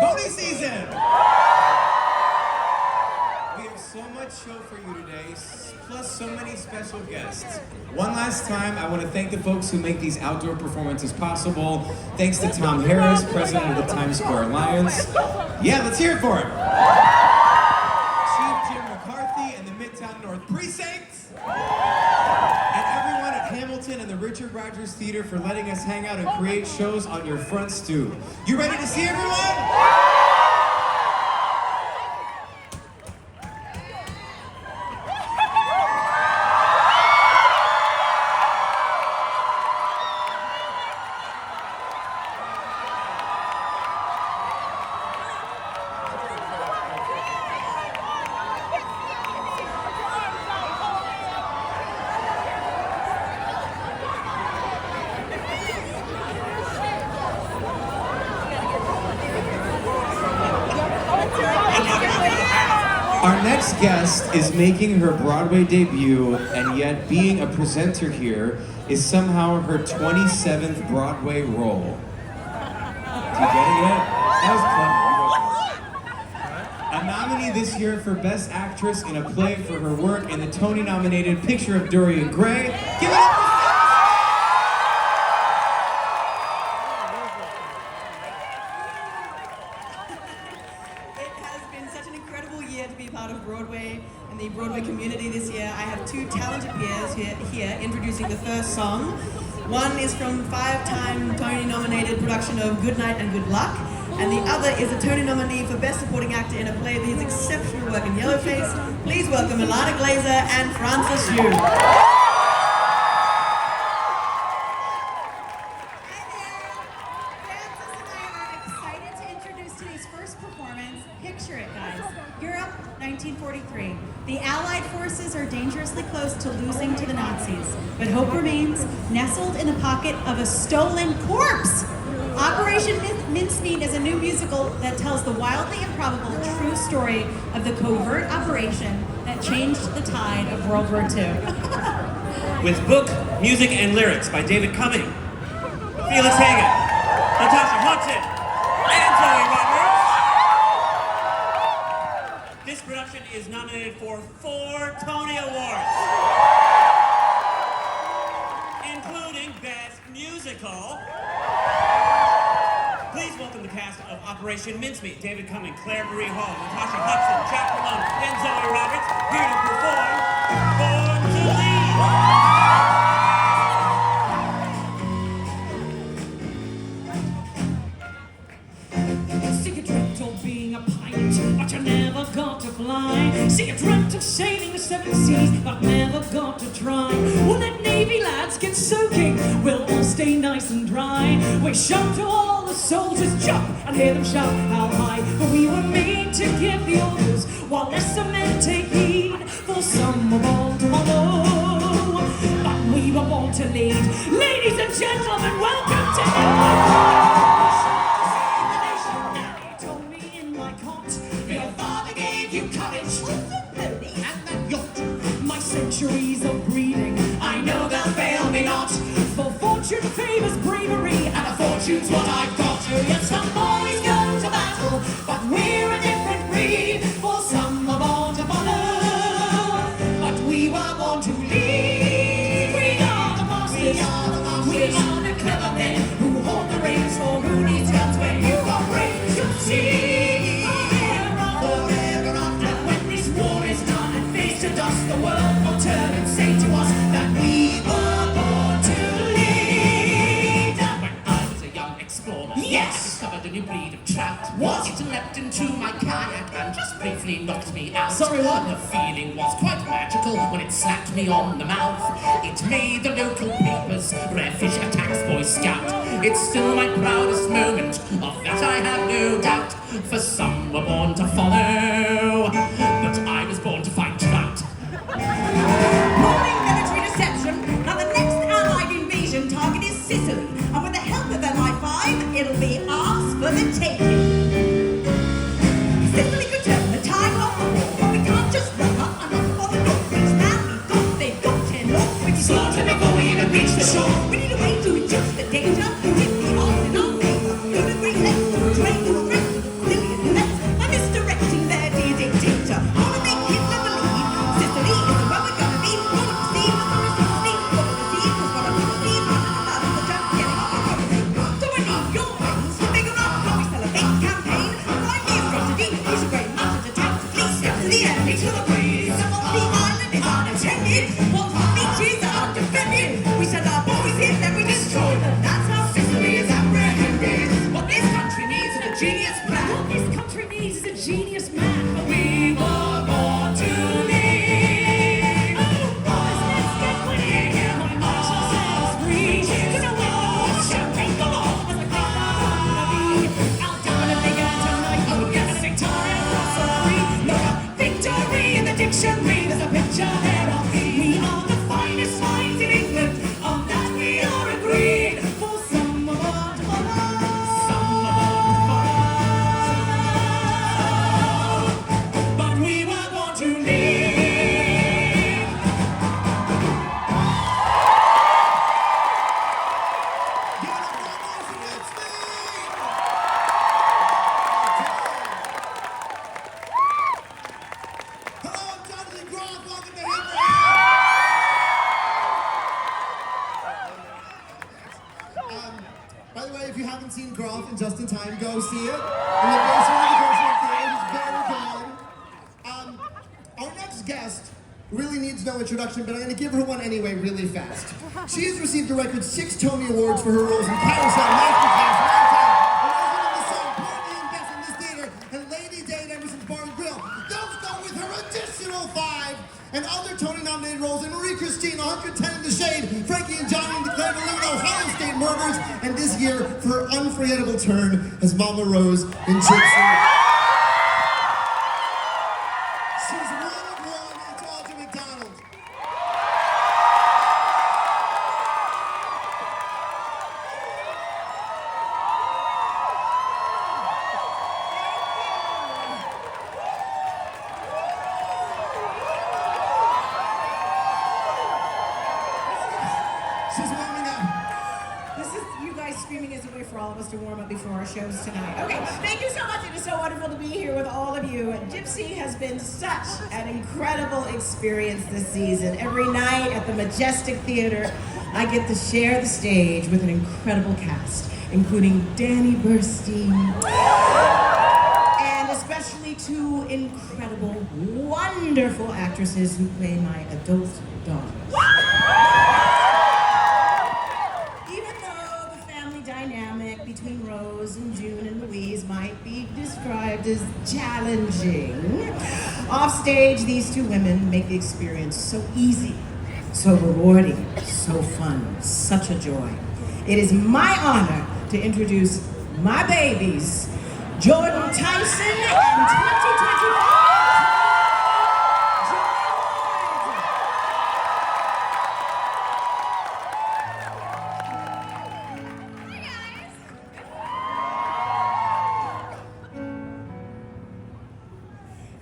pony season! We have so much show for you today, plus so many special guests. One last time, I want to thank the folks who make these outdoor performances possible. Thanks to Tom Harris, president of the Times Square Alliance. Yeah, let's hear it for him. Chief Jim McCarthy and the Midtown North Precincts. And everyone at Hamilton and the Richard Rogers Theater for letting us hang out and create shows on your front stoop. You ready to see everyone? Our next guest is making her Broadway debut, and yet being a presenter here is somehow her 27th Broadway role. Do you get it yet? That was clever. A nominee this year for Best Actress in a Play for her work in the Tony-nominated Picture of Dorian Gray. Give it up for Broadway and the Broadway community this year. I have two talented peers here introducing the first song. One is from five-time Tony-nominated production of Good Night and Good Luck, and the other is a Tony nominee for Best Supporting Actor in a play with his exceptional work in Yellowface. Please welcome Ilana Glazer and Francis Yu. Picture it, guys. Europe, 1943. The Allied forces are dangerously close to losing to the Nazis, but hope remains, nestled in the pocket of a stolen corpse. Operation Mincemeat is a new musical that tells the wildly improbable true story of the covert operation that changed the tide of World War II. With book, music, and lyrics by David Cumming, Felix Hagen, Natasha Hudson, and Zoe Roberts. This production is nominated for 4 Tony Awards, including Best Musical. Please welcome the cast of Operation Mincemeat: David Cumming, Claire Marie Hall, Natasha Hudson, Jack Malone, and Zoe Roberts, here to perform Born to Lead. See, I dreamt of sailing the 7 seas, but never got to try. When the Navy lads get soaking, we'll all stay nice and dry. We shout to all the soldiers, jump, and hear them shout how high. For we were made to give the orders, while lesser men take heed. For some were born to follow, but we were born to lead. Ladies and gentlemen, welcome to centuries of breeding, I know they'll fail me not. For fortune favors bravery, and a fortune's what I've got. Yes, some boys go to battle, but we're a different breed. For some are born to follow, but we were born to lead. We are the masters, we are the clever men who hold the reins for who needs guns when you've got brains. You'll see. The world will turn and say to us that we were born to lead. When I was a young explorer, yes, I discovered a new breed of trout. What? It leapt into my kayak and just briefly knocked me out. Sorry, what? The feeling was quite magical when it slapped me on the mouth. It made the local papers, rare fish attacks Boy Scout. It's still my proudest moment, of that I have no doubt. For some were born to follow, but I was born to find trout. Morning military deception. Now the next Allied invasion target is Sicily, and with the help of MI5, it'll be ours for the taking. Sicily could turn the tide of the war, but we can't just run up and up for the Northwest. Man, they've got 10 more. We can slaughter before we even reach the shore. We need a way to reduce the danger. If the odds in our favor, human reset, train to strength, genius plan. What this country needs is a genius man. We were born to lead. Oh, boys, let's get winning. My marshal says free. 'Cause I win the war, champagne galore. As I think I wanna be out down and big and tonight. Oh, yes, victoria across the free. Look up, victory in the dictionary. There's a picture there of me. We are the finest minds in England. On that we are agreed. For some of our to follow. Some of our to follow. But we were born to lead. Hello, I'm Jonathan Groff. Welcome to Hit By the way, if you haven't seen Groff and Just in Time, go see it. In the basement of the Basement Theater. It's very good. Our next guest really needs no introduction, but I'm going to give her one anyway really fast. She has received a record 6 Tony Awards for her roles in Carousel, Masterclass, Lifetime, Rising in the Sun, Porgy and Bess in this theater, and Lady Day in Emerson's Bar and Grill. Those go with her additional 5 and other Tony-nominated roles in Marie Christine, 110 in the Shade, Frankie and Johnny in the Claire Balloon, Ohio State Murders, and this year, for her unforgettable turn as Mama Rose in Gypsy. She's one of one. It's Audra McDonald. She's warming up. This is you guys screaming is a way for all of us to warm up before our shows tonight. Okay, thank you so much. It is so wonderful to be here with all of you. And Gypsy has been such an incredible experience this season. Every night at the Majestic Theater, I get to share the stage with an incredible cast, including Danny Burstein, and especially 2 incredible, wonderful actresses who play my adult daughters. Even though the family dynamic between Rose and June and Louise might be described as challenging, offstage these 2 women make the experience so easy, so rewarding, so fun, such a joy. It is my honor to introduce my babies, Jordan Tyson and 2025.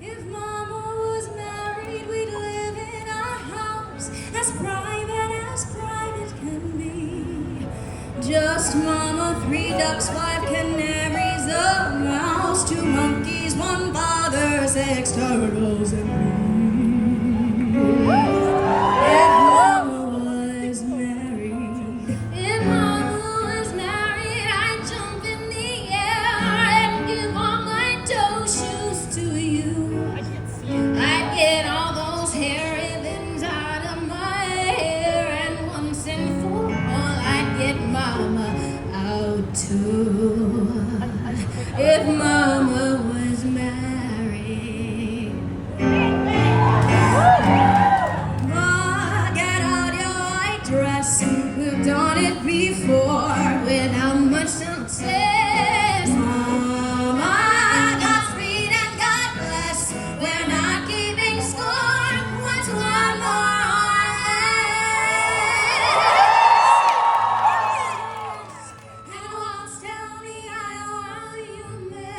If Mama was married, we'd live in a house as private can be. Just Mama, 3 ducks, 5 canaries, a mouse, 2 monkeys, 1 father, 6 turtles, and me. If Mama was married, I'd jump in the air and give all my toe shoes to you. I'd get all those hair ribbons out of my hair, and once and for all, I'd get Mama out too. If Mama was married. Ma, get out your white dress. We've done it before without much success. Mama, Godspeed and God bless. We're not keeping score. What's one more less? And walks down the aisle while you make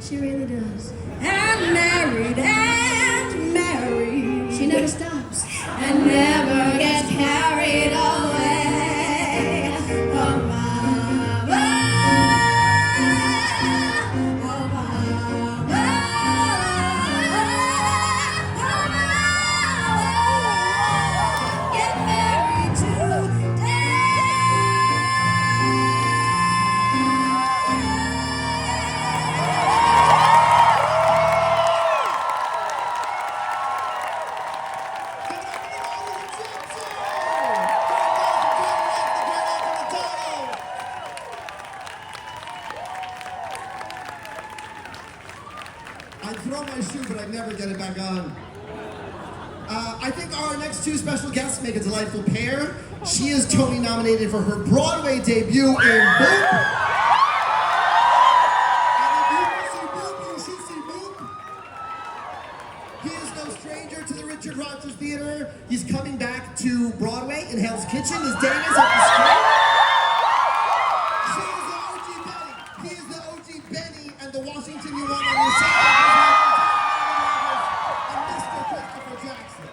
She really does. And married. She never stops. And never gets carried away. Oh, mama. Oh, mama. Get married today. I'd throw my shoe, but I'd never get it back on. I think our next two special guests make a delightful pair. She is Tony nominated for her Broadway debut in Boop. And if you see Boop, you should see Boop. He is no stranger to the Richard Rodgers Theater. He's coming back to Broadway in Hell's Kitchen. His date is up the street. She is the OG Benny. He is the OG Benny and the Washington you want on your side. And Mr. Christopher Jackson.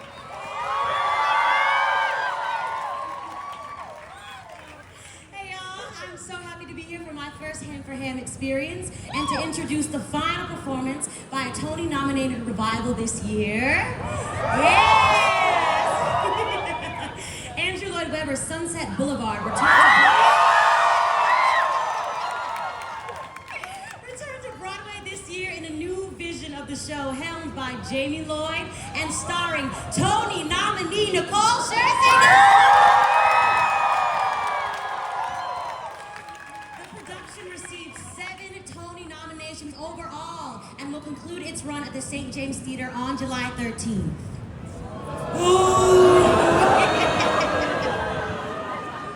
Hey y'all, I'm so happy to be here for my first Ham for Ham experience and to introduce the final performance by a Tony-nominated revival this year. Yes! Andrew Lloyd Webber's Sunset Boulevard returns to Broadway this year in a new vision of the show helmed by Jamie Lloyd and starring Tony nominee Nicole Scherzinger. The production received 7 Tony nominations overall and will conclude its run at the St. James Theater on July 13th.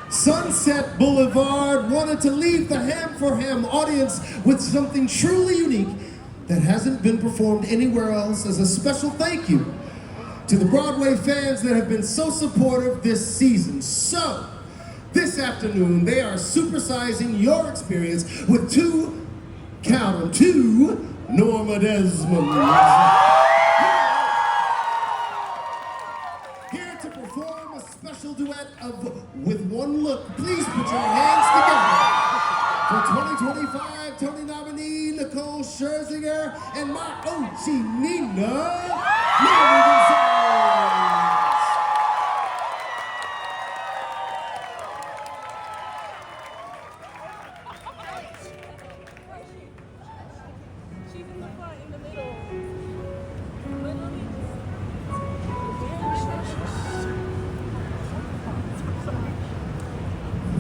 Sunset Boulevard wanted to leave the Ham for Ham audience with something truly unique that hasn't been performed anywhere else as a special thank you to the Broadway fans that have been so supportive this season. So, this afternoon, they are supersizing your experience with two Norma Desmond. Here to perform a special duet of With One Look. Please put your hands together for 2025 Tony nominee Nicole Scherzinger and my OG Nina, Mary Gonzalez.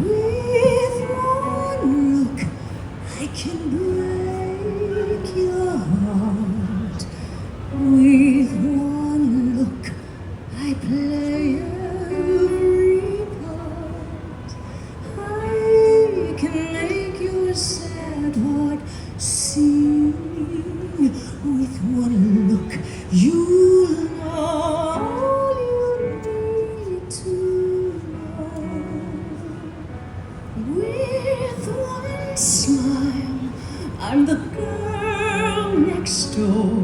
With one look, I can break your heart. With one look, I play every part. I can make your sad heart sing. With one look, you'll know all you need to know. With one smile, I'm the girl next door.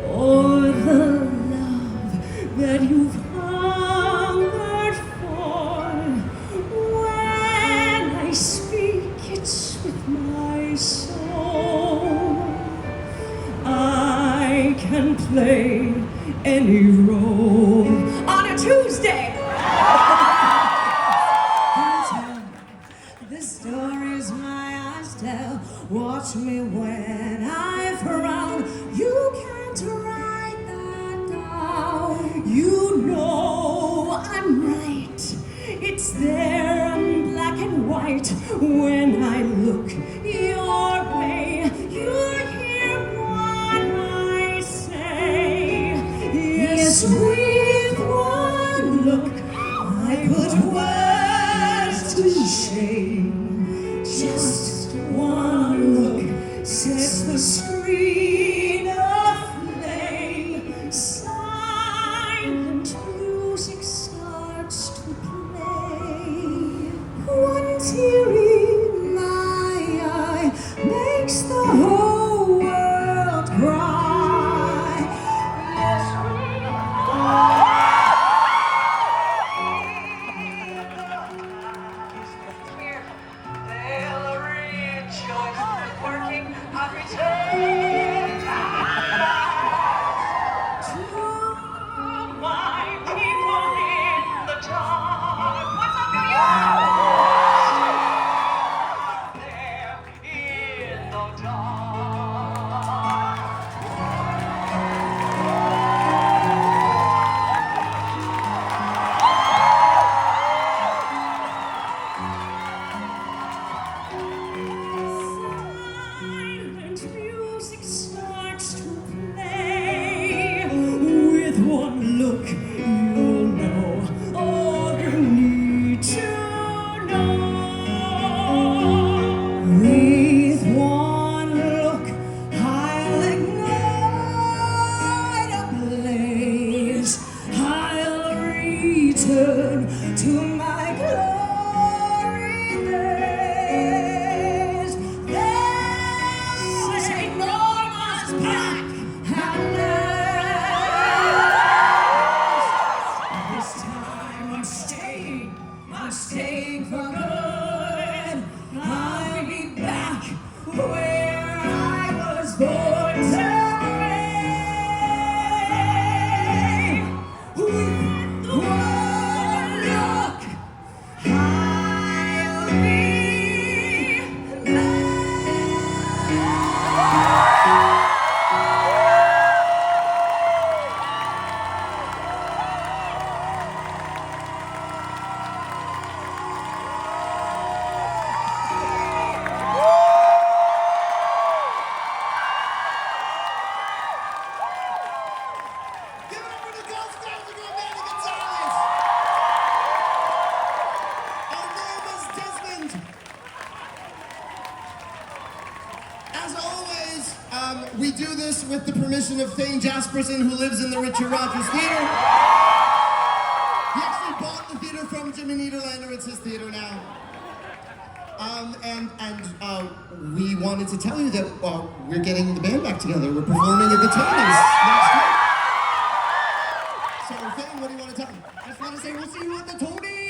Or the love that you've hungered for. When I speak, it's with my soul. I can play any role on a Tuesday. The stories my eyes tell. Watch me when I frown. You can't write that down. You know I'm right. It's there in black and white. When I look your way, you hear what I say. Yes, with one look, I put words to shame. Just one look sets the screen aflame. Silent music starts to play. One tear in my eye makes the whole this with the permission of Thane Jasperson, who lives in the Richard Rogers Theater. He actually bought the theater from Jimmy Niederlander. It's his theater now. We wanted to tell you that we're getting the band back together. We're performing at the Tonys next week. So, Thane, what do you want to tell them? I just want to say we'll see you at the Tonys!